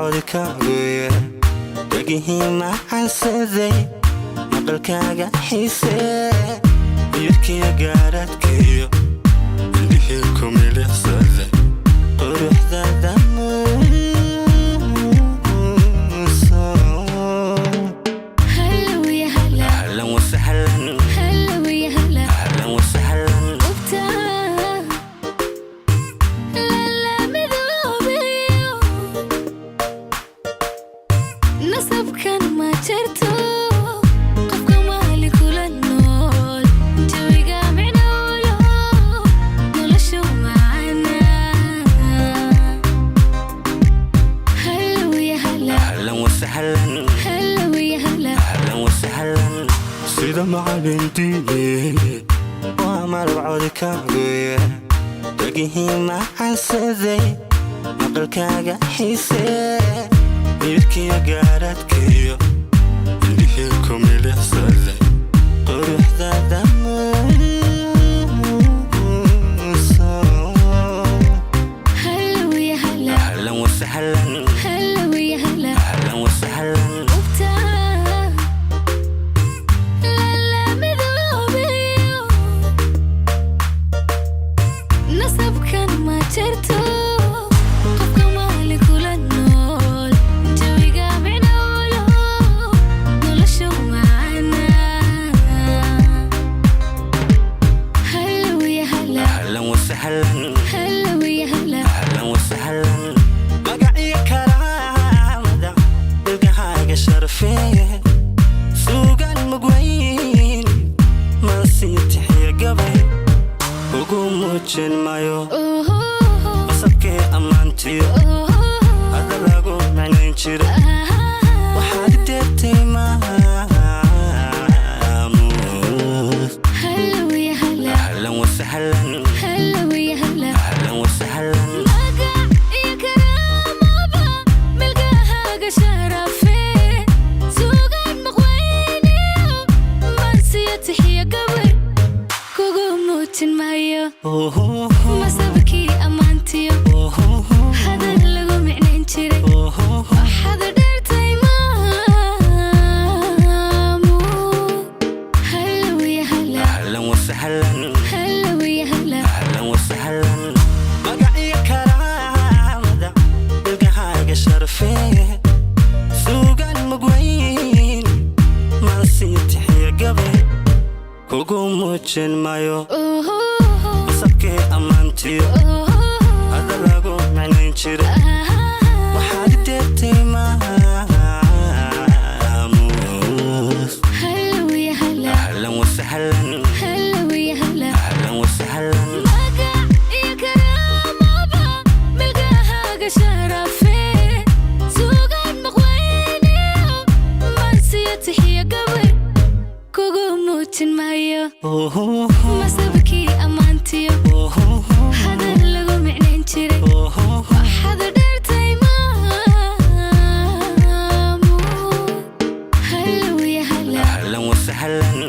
malabcodka guya dhagihii maxaan siday maqalkaaga xiise yarkiya gaaradkiyo indhihii ku milicsada quruxdaada sida macallintii waa malabcodka guya dhagihii maxaan siday maqalkaaga xiise yarkiya gaaradkiyo indhihii ku milicsada quruxdaada suugaan mugweyn mansiitixiya gabay ugu muujin mayo qasabkii ammaantiyo hadda lagu macnayn jira waxaad deertay maamuus ahlan wasahlan ahlan wasahlan masabkii ammaantiyo hadan lagu micnayn jiray waxaad dheertay maamu ahlan wasahlan ahlan wasahlan magaciyo karaamada ilkahaaga sharfee suugaan mugweyn mansiitixiya gabay kugu muujin mayo qasabkii ammaantiyo hadda lagu macnayn jira waxaad deertay maamuus ahlan wasahlan ahlan wasahlan magaciyo karaamada milkahaaga sharafee suugaan maqweyniyo mansiyatixiya gabay kugu muujin mayo masabkii ammaantiyo hadan lagu micnayn jiray waxaad dheertay maamu ahlan wasahlan